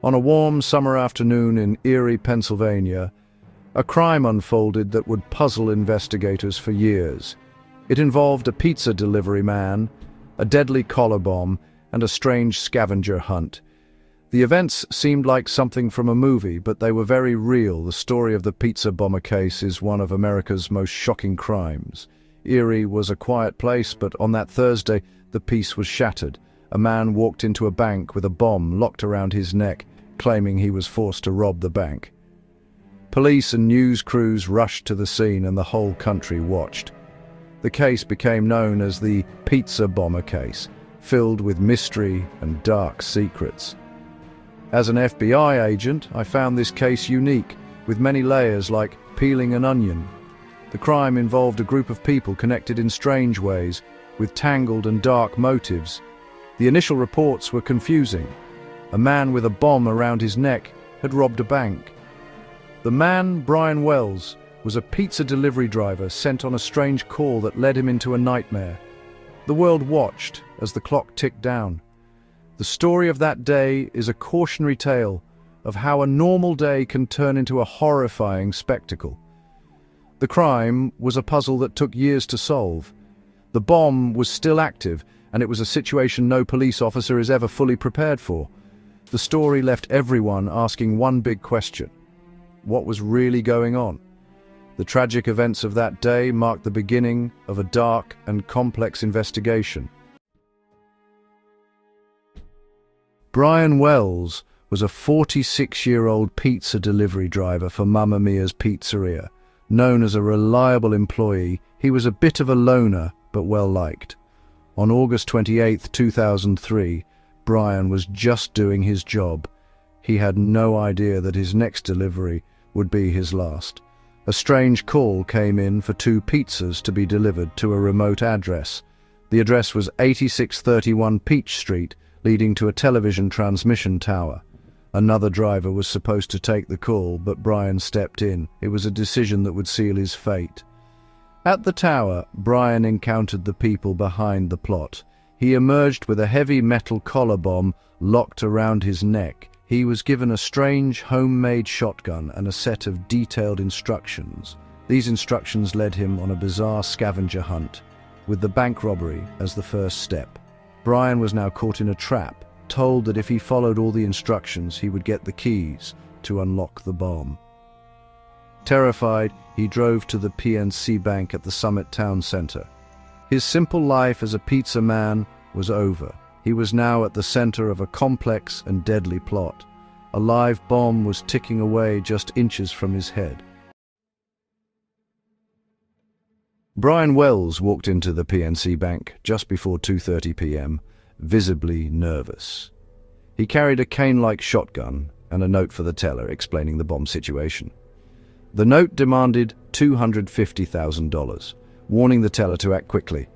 On a warm summer afternoon in Erie, Pennsylvania, a crime unfolded that would puzzle investigators for years. It involved a pizza delivery man, a deadly collar bomb, and a strange scavenger hunt. The events seemed like something from a movie, but they were very real. The story of the pizza bomber case is one of America's most shocking crimes. Erie was a quiet place, but on that Thursday, the peace was shattered. A man walked into a bank with a bomb locked around his neck, claiming he was forced to rob the bank. Police and news crews rushed to the scene and the whole country watched. The case became known as the pizza bomber case, filled with mystery and dark secrets. As an FBI agent, I found this case unique, with many layers like peeling an onion. The crime involved a group of people connected in strange ways, with tangled and dark motives. The initial reports were confusing. A man with a bomb around his neck had robbed a bank. The man, Brian Wells, was a pizza delivery driver sent on a strange call that led him into a nightmare. The world watched as the clock ticked down. The story of that day is a cautionary tale of how a normal day can turn into a horrifying spectacle. The crime was a puzzle that took years to solve. The bomb was still active, and it was a situation no police officer is ever fully prepared for. The story left everyone asking one big question: what was really going on? The tragic events of that day marked the beginning of a dark and complex investigation. Brian Wells was a 46-year-old pizza delivery driver for Mamma Mia's Pizzeria. Known as a reliable employee, he was a bit of a loner, but well-liked. On August 28, 2003, Brian was just doing his job. He had no idea that his next delivery would be his last. A strange call came in for 2 pizzas to be delivered to a remote address. The address was 8631 Peach Street, leading to a television transmission tower. Another driver was supposed to take the call, but Brian stepped in. It was a decision that would seal his fate. At the tower, Brian encountered the people behind the plot. He emerged with a heavy metal collar bomb locked around his neck. He was given a strange homemade shotgun and a set of detailed instructions. These instructions led him on a bizarre scavenger hunt, with the bank robbery as the first step. Brian was now caught in a trap, told that if he followed all the instructions, he would get the keys to unlock the bomb. Terrified, he drove to the PNC Bank at the Summit Town Center. His simple life as a pizza man was over. He was now at the center of a complex and deadly plot. A live bomb was ticking away just inches from his head. Brian Wells walked into the PNC Bank just before 2:30 p.m., visibly nervous. He carried a cane-like shotgun and a note for the teller explaining the bomb situation. The note demanded $250,000, warning the teller to act quickly.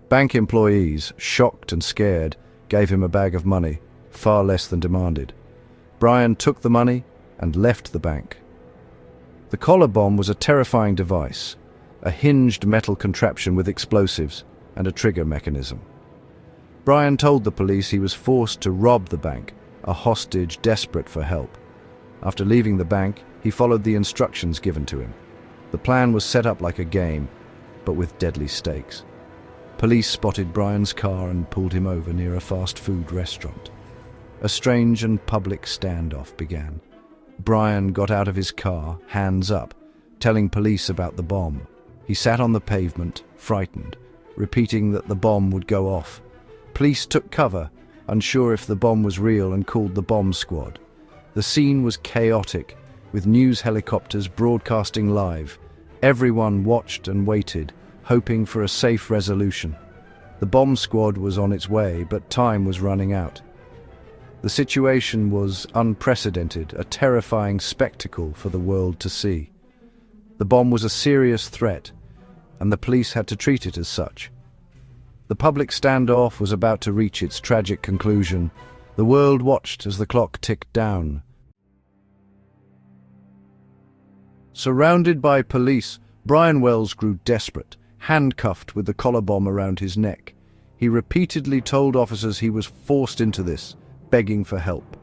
Bank employees, shocked and scared, gave him a bag of money, far less than demanded. Brian took the money and left the bank. The collar bomb was a terrifying device, a hinged metal contraption with explosives and a trigger mechanism. Brian told the police he was forced to rob the bank, a hostage desperate for help. After leaving the bank, he followed the instructions given to him. The plan was set up like a game, but with deadly stakes. Police spotted Brian's car and pulled him over near a fast food restaurant. A strange and public standoff began. Brian got out of his car, hands up, telling police about the bomb. He sat on the pavement, frightened, repeating that the bomb would go off. Police took cover, unsure if the bomb was real, and called the bomb squad. The scene was chaotic, with news helicopters broadcasting live. Everyone watched and waited, hoping for a safe resolution. The bomb squad was on its way, but time was running out. The situation was unprecedented, a terrifying spectacle for the world to see. The bomb was a serious threat, and the police had to treat it as such. The public standoff was about to reach its tragic conclusion. The world watched as the clock ticked down. Surrounded by police, Brian Wells grew desperate, handcuffed with the collar bomb around his neck. He repeatedly told officers he was forced into this, begging for help.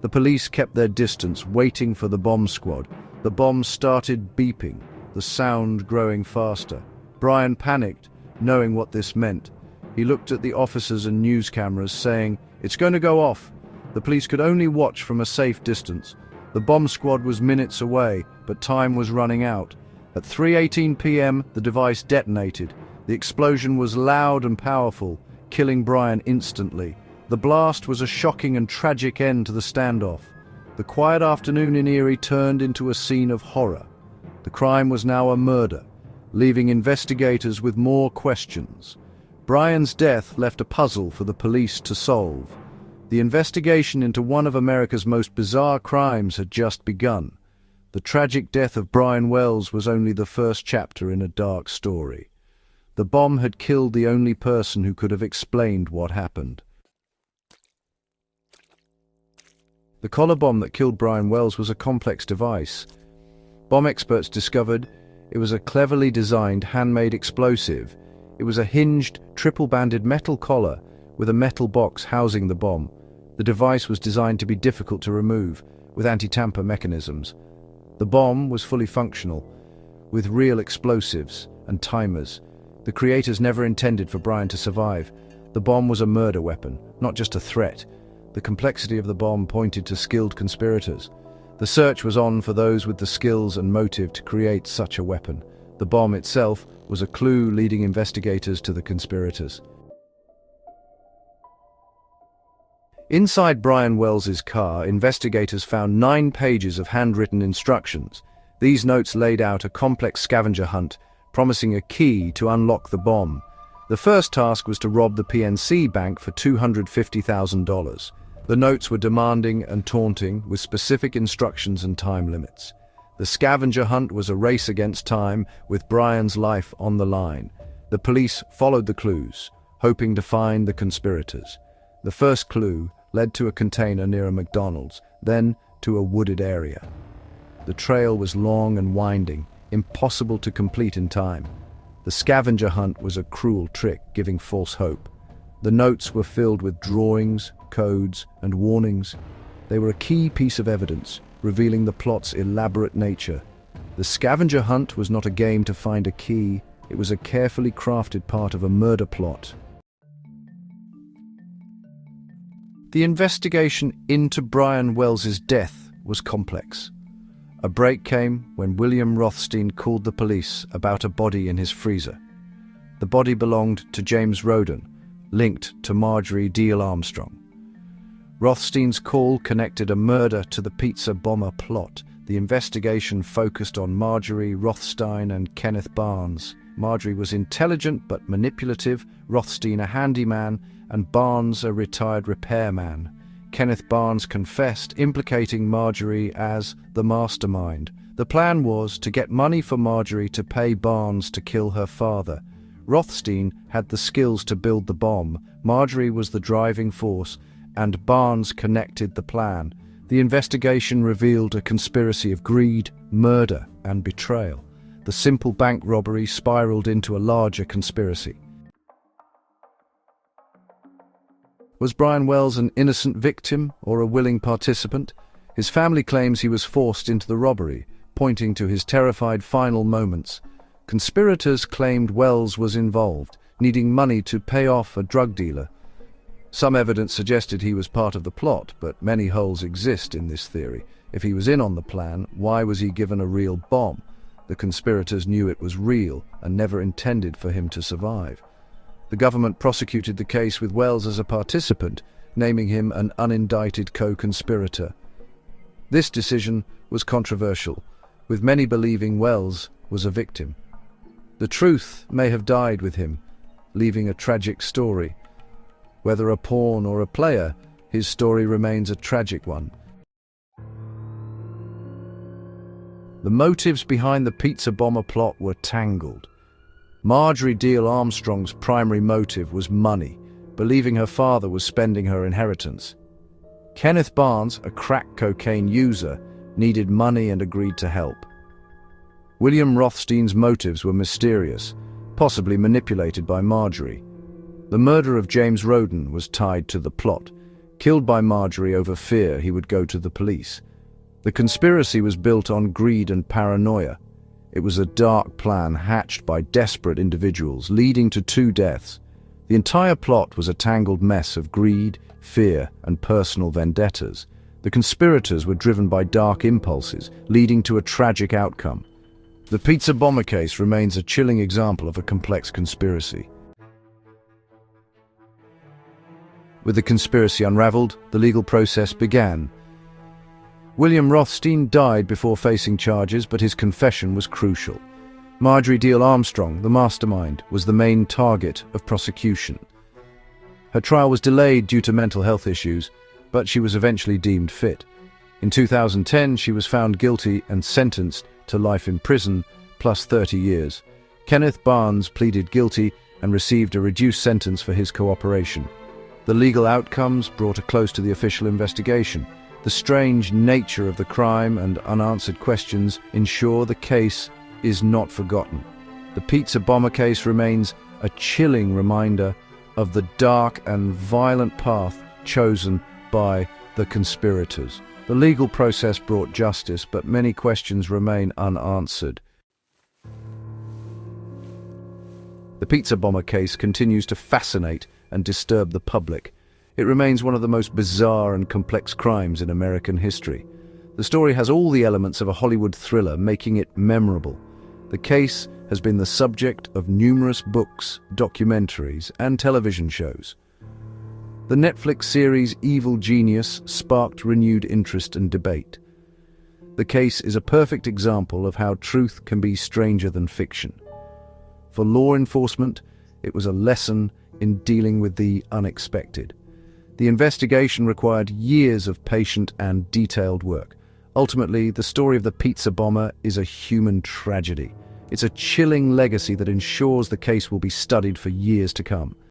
The police kept their distance, waiting for the bomb squad. The bomb started beeping, the sound growing faster. Brian panicked, knowing what this meant. He looked at the officers and news cameras, saying, "It's going to go off." The police could only watch from a safe distance. The bomb squad was minutes away, but time was running out. At 3:18 p.m., the device detonated. The explosion was loud and powerful, killing Brian instantly. The blast was a shocking and tragic end to the standoff. The quiet afternoon in Erie turned into a scene of horror. The crime was now a murder, leaving investigators with more questions. Brian's death left a puzzle for the police to solve. The investigation into one of America's most bizarre crimes had just begun. The tragic death of Brian Wells was only the first chapter in a dark story. The bomb had killed the only person who could have explained what happened. The collar bomb that killed Brian Wells was a complex device. Bomb experts discovered it was a cleverly designed handmade explosive. It was a hinged, triple-banded metal collar with a metal box housing the bomb. The device was designed to be difficult to remove, with anti-tamper mechanisms. The bomb was fully functional, with real explosives and timers. The creators never intended for Brian to survive. The bomb was a murder weapon, not just a threat. The complexity of the bomb pointed to skilled conspirators. The search was on for those with the skills and motive to create such a weapon. The bomb itself was a clue leading investigators to the conspirators. Inside Brian Wells's car, investigators found 9 pages of handwritten instructions. These notes laid out a complex scavenger hunt, promising a key to unlock the bomb. The first task was to rob the PNC Bank for $250,000. The notes were demanding and taunting, with specific instructions and time limits. The scavenger hunt was a race against time, with Brian's life on the line. The police followed the clues, hoping to find the conspirators. The first clue led to a container near a McDonald's, then to a wooded area. The trail was long and winding, impossible to complete in time. The scavenger hunt was a cruel trick, giving false hope. The notes were filled with drawings, codes, and warnings. They were a key piece of evidence, revealing the plot's elaborate nature. The scavenger hunt was not a game to find a key, it was a carefully crafted part of a murder plot. The investigation into Brian Wells's death was complex. A break came when William Rothstein called the police about a body in his freezer. The body belonged to James Roden, linked to Marjorie Deal Armstrong. Rothstein's call connected a murder to the pizza bomber plot. The investigation focused on Marjorie Rothstein and Kenneth Barnes. Marjorie was intelligent but manipulative, Rothstein a handyman, and Barnes a retired repairman. Kenneth Barnes confessed, implicating Marjorie as the mastermind. The plan was to get money for Marjorie to pay Barnes to kill her father. Rothstein had the skills to build the bomb, Marjorie was the driving force, and Barnes connected the plan. The investigation revealed a conspiracy of greed, murder, and betrayal. The simple bank robbery spiraled into a larger conspiracy. Was Brian Wells an innocent victim or a willing participant? His family claims he was forced into the robbery, pointing to his terrified final moments. Conspirators claimed Wells was involved, needing money to pay off a drug dealer. Some evidence suggested he was part of the plot, but many holes exist in this theory. If he was in on the plan, why was he given a real bomb? The conspirators knew it was real and never intended for him to survive. The government prosecuted the case with Wells as a participant, naming him an unindicted co-conspirator. This decision was controversial, with many believing Wells was a victim. The truth may have died with him, leaving a tragic story. Whether a pawn or a player, his story remains a tragic one. The motives behind the pizza bomber plot were tangled. Marjorie Deal Armstrong's primary motive was money, believing her father was spending her inheritance. Kenneth Barnes, a crack cocaine user, needed money and agreed to help. William Rothstein's motives were mysterious, possibly manipulated by Marjorie. The murder of James Roden was tied to the plot. Killed by Marjorie over fear he would go to the police. The conspiracy was built on greed and paranoia. It was a dark plan hatched by desperate individuals, leading to 2 deaths. The entire plot was a tangled mess of greed, fear, and personal vendettas. The conspirators were driven by dark impulses, leading to a tragic outcome. The pizza bomber case remains a chilling example of a complex conspiracy. With the conspiracy unraveled, the legal process began. William Rothstein died before facing charges, but his confession was crucial. Marjorie Deal Armstrong, the mastermind, was the main target of prosecution. Her trial was delayed due to mental health issues, but she was eventually deemed fit. In 2010, she was found guilty and sentenced to life in prison, plus 30 years. Kenneth Barnes pleaded guilty and received a reduced sentence for his cooperation. The legal outcomes brought a close to the official investigation. The strange nature of the crime and unanswered questions ensure the case is not forgotten. The pizza bomber case remains a chilling reminder of the dark and violent path chosen by the conspirators. The legal process brought justice, but many questions remain unanswered. The pizza bomber case continues to fascinate and disturb the public. It remains one of the most bizarre and complex crimes in American history. The story has all the elements of a Hollywood thriller, making it memorable. The case has been the subject of numerous books, documentaries, and television shows. The Netflix series Evil Genius sparked renewed interest and debate. The case is a perfect example of how truth can be stranger than fiction. For law enforcement, it was a lesson in dealing with the unexpected. The investigation required years of patient and detailed work. Ultimately, the story of the pizza bomber is a human tragedy. It's a chilling legacy that ensures the case will be studied for years to come.